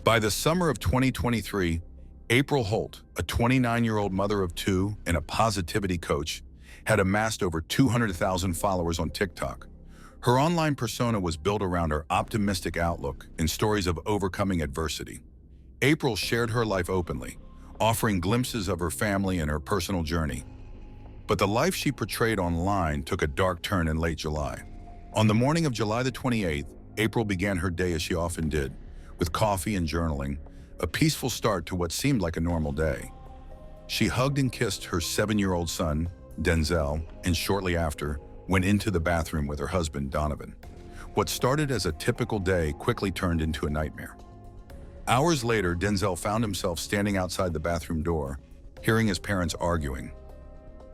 By the summer of 2023, April Holt, a 29-year-old mother of two and a positivity coach, had amassed over 200,000 followers on TikTok. Her online persona was built around her optimistic outlook and stories of overcoming adversity. April shared her life openly, offering glimpses of her family and her personal journey. But the life she portrayed online took a dark turn in late July. On the morning of July the 28th, April began her day as she often did, with coffee and journaling, a peaceful start to what seemed like a normal day. She hugged and kissed her 7-year-old son, Denzel, and shortly after, went into the bathroom with her husband, Donovan. What started as a typical day quickly turned into a nightmare. Hours later, Denzel found himself standing outside the bathroom door, hearing his parents arguing.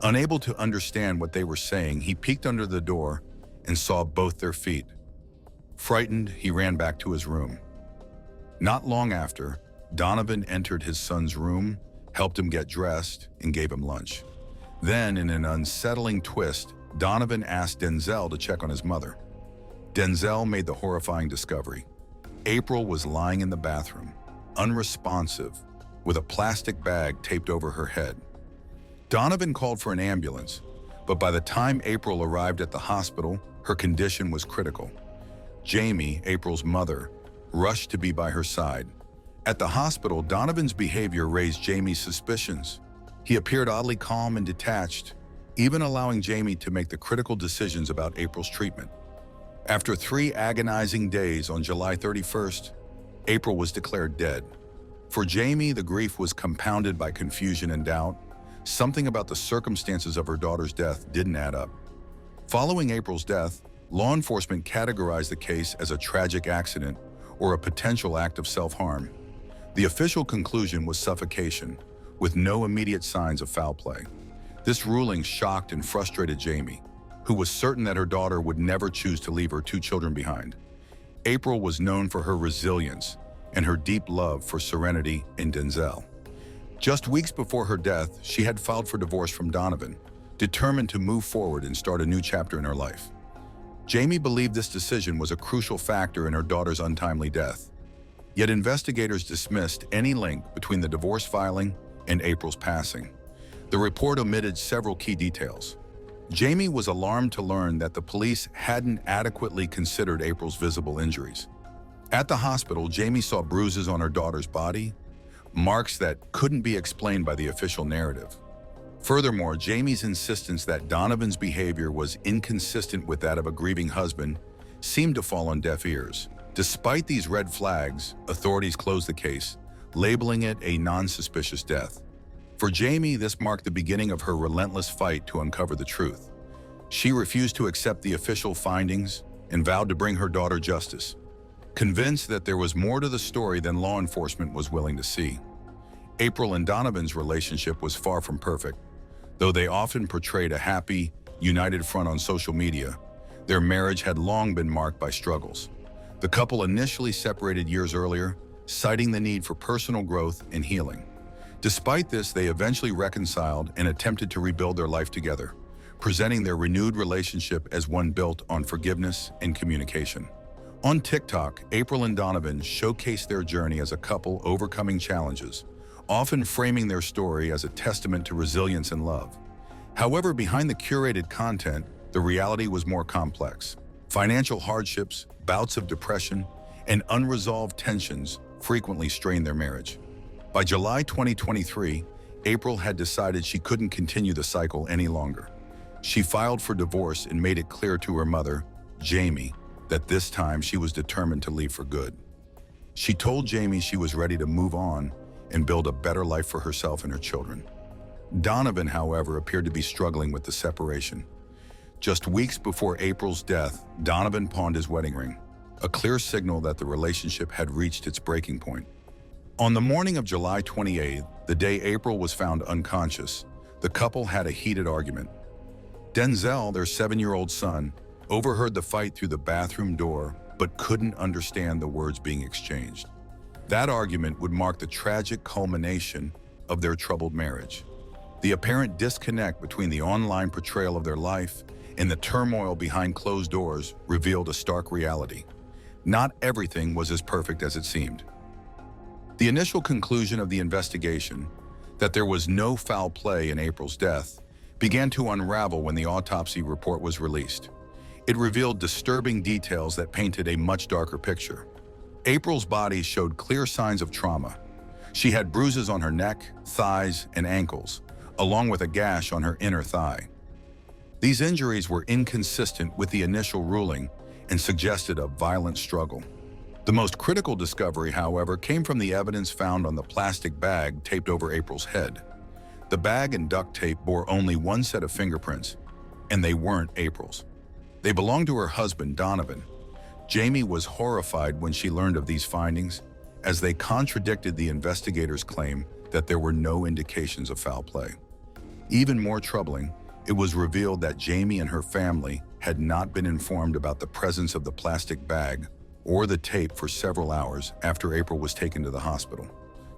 Unable to understand what they were saying, he peeked under the door and saw both their feet. Frightened, he ran back to his room. Not long after, Donovan entered his son's room, helped him get dressed, and gave him lunch. Then, in an unsettling twist, Donovan asked Denzel to check on his mother. Denzel made the horrifying discovery. April was lying in the bathroom, unresponsive, with a plastic bag taped over her head. Donovan called for an ambulance, but by the time April arrived at the hospital, her condition was critical. Jamie, April's mother, rushed to be by her side. At the hospital, Donovan's behavior raised Jamie's suspicions. He appeared oddly calm and detached, even allowing Jamie to make the critical decisions about April's treatment. After 3 agonizing days on July 31st, April was declared dead. For Jamie, the grief was compounded by confusion and doubt. Something about the circumstances of her daughter's death didn't add up. Following April's death, law enforcement categorized the case as a tragic accident or a potential act of self-harm. The official conclusion was suffocation, with no immediate signs of foul play. This ruling shocked and frustrated Jamie, who was certain that her daughter would never choose to leave her 2 children behind. April was known for her resilience and her deep love for Serenity and Denzel. Just weeks before her death, she had filed for divorce from Donovan, determined to move forward and start a new chapter in her life. Jamie believed this decision was a crucial factor in her daughter's untimely death. Yet investigators dismissed any link between the divorce filing and April's passing. The report omitted several key details. Jamie was alarmed to learn that the police hadn't adequately considered April's visible injuries. At the hospital, Jamie saw bruises on her daughter's body, marks that couldn't be explained by the official narrative. Furthermore, Jamie's insistence that Donovan's behavior was inconsistent with that of a grieving husband seemed to fall on deaf ears. Despite these red flags, authorities closed the case, labeling it a non-suspicious death. For Jamie, this marked the beginning of her relentless fight to uncover the truth. She refused to accept the official findings and vowed to bring her daughter justice, convinced that there was more to the story than law enforcement was willing to see. April and Donovan's relationship was far from perfect. Though they often portrayed a happy, united front on social media, their marriage had long been marked by struggles. The couple initially separated years earlier, citing the need for personal growth and healing. Despite this, they eventually reconciled and attempted to rebuild their life together, presenting their renewed relationship as one built on forgiveness and communication. On TikTok, April and Donovan showcased their journey as a couple overcoming challenges, often framing their story as a testament to resilience and love. However, behind the curated content, the reality was more complex. Financial hardships, bouts of depression, and unresolved tensions frequently strained their marriage. By July 2023, April had decided she couldn't continue the cycle any longer. She filed for divorce and made it clear to her mother, Jamie, that this time she was determined to leave for good. She told Jamie she was ready to move on and build a better life for herself and her children. Donovan, however, appeared to be struggling with the separation. Just weeks before April's death, Donovan pawned his wedding ring, a clear signal that the relationship had reached its breaking point. On the morning of July 28th, the day April was found unconscious, the couple had a heated argument. Denzel, their 7-year-old son, overheard the fight through the bathroom door but couldn't understand the words being exchanged. That argument would mark the tragic culmination of their troubled marriage. The apparent disconnect between the online portrayal of their life and the turmoil behind closed doors revealed a stark reality. Not everything was as perfect as it seemed. The initial conclusion of the investigation, that there was no foul play in April's death, began to unravel when the autopsy report was released. It revealed disturbing details that painted a much darker picture. April's body showed clear signs of trauma. She had bruises on her neck, thighs, and ankles, along with a gash on her inner thigh. These injuries were inconsistent with the initial ruling and suggested a violent struggle. The most critical discovery, however, came from the evidence found on the plastic bag taped over April's head. The bag and duct tape bore only one set of fingerprints, and they weren't April's. They belonged to her husband, Donovan. Jamie was horrified when she learned of these findings, as they contradicted the investigators' claim that there were no indications of foul play. Even more troubling, it was revealed that Jamie and her family had not been informed about the presence of the plastic bag or the tape for several hours after April was taken to the hospital.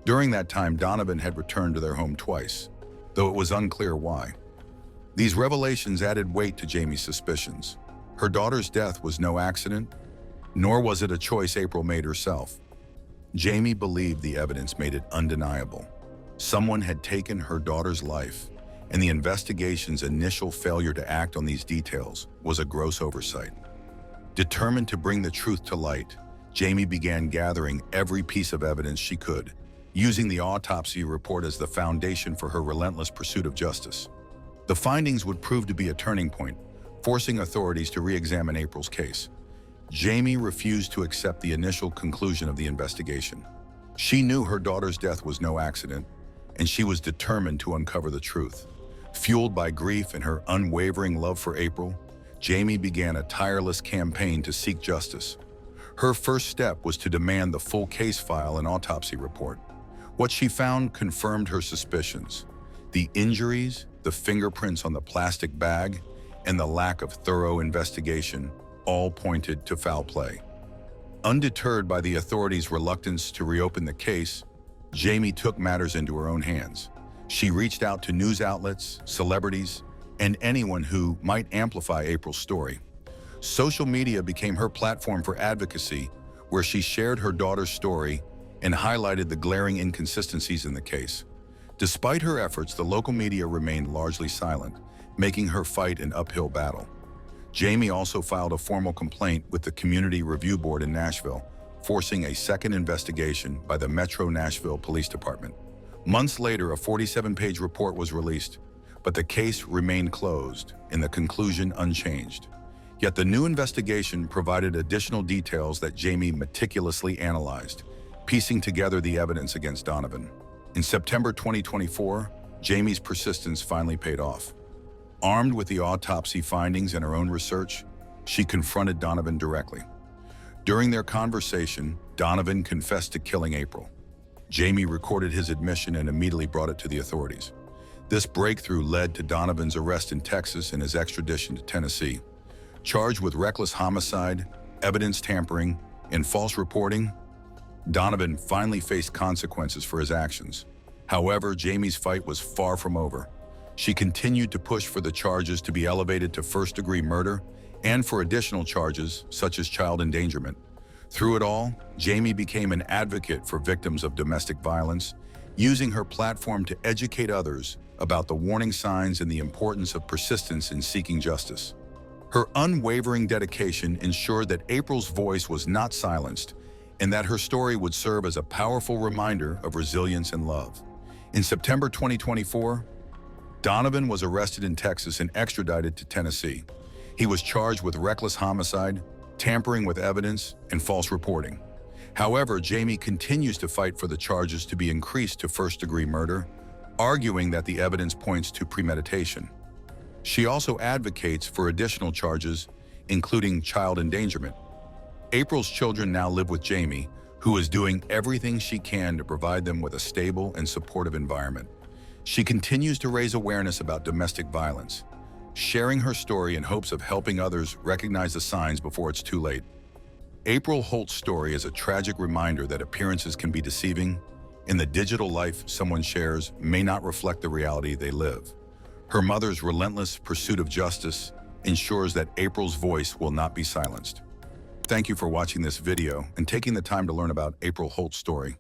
During that time, Donovan had returned to their home twice, though it was unclear why. These revelations added weight to Jamie's suspicions. Her daughter's death was no accident, nor was it a choice April made herself. Jamie believed the evidence made it undeniable. Someone had taken her daughter's life, and the investigation's initial failure to act on these details was a gross oversight. Determined to bring the truth to light, Jamie began gathering every piece of evidence she could, using the autopsy report as the foundation for her relentless pursuit of justice. The findings would prove to be a turning point, forcing authorities to re-examine April's case. Jamie refused to accept the initial conclusion of the investigation. She knew her daughter's death was no accident, and she was determined to uncover the truth. Fueled by grief and her unwavering love for April, Jamie began a tireless campaign to seek justice. Her first step was to demand the full case file and autopsy report. What she found confirmed her suspicions. The injuries, the fingerprints on the plastic bag, and the lack of thorough investigation all pointed to foul play. Undeterred by the authorities' reluctance to reopen the case, Jamie took matters into her own hands. She reached out to news outlets, celebrities, and anyone who might amplify April's story. Social media became her platform for advocacy, where she shared her daughter's story and highlighted the glaring inconsistencies in the case. Despite her efforts, the local media remained largely silent, making her fight an uphill battle. Jamie also filed a formal complaint with the Community Review Board in Nashville, forcing a second investigation by the Metro Nashville Police Department. Months later, a 47-page report was released, but the case remained closed and the conclusion unchanged. Yet the new investigation provided additional details that Jamie meticulously analyzed, piecing together the evidence against Donovan. In September 2024, Jamie's persistence finally paid off. Armed with the autopsy findings and her own research, she confronted Donovan directly. During their conversation, Donovan confessed to killing April. Jamie recorded his admission and immediately brought it to the authorities. This breakthrough led to Donovan's arrest in Texas and his extradition to Tennessee. Charged with reckless homicide, evidence tampering, and false reporting, Donovan finally faced consequences for his actions. However, Jamie's fight was far from over. She continued to push for the charges to be elevated to first-degree murder and for additional charges, such as child endangerment. Through it all, Jamie became an advocate for victims of domestic violence, using her platform to educate others about the warning signs and the importance of persistence in seeking justice. Her unwavering dedication ensured that April's voice was not silenced and that her story would serve as a powerful reminder of resilience and love. In September 2024, Donovan was arrested in Texas and extradited to Tennessee. He was charged with reckless homicide, tampering with evidence, and false reporting. However, Jamie continues to fight for the charges to be increased to first-degree murder, arguing that the evidence points to premeditation. She also advocates for additional charges, including child endangerment. April's children now live with Jamie, who is doing everything she can to provide them with a stable and supportive environment. She continues to raise awareness about domestic violence, sharing her story in hopes of helping others recognize the signs before it's too late. April Holt's story is a tragic reminder that appearances can be deceiving, and the digital life someone shares may not reflect the reality they live. Her mother's relentless pursuit of justice ensures that April's voice will not be silenced. Thank you for watching this video and taking the time to learn about April Holt's story.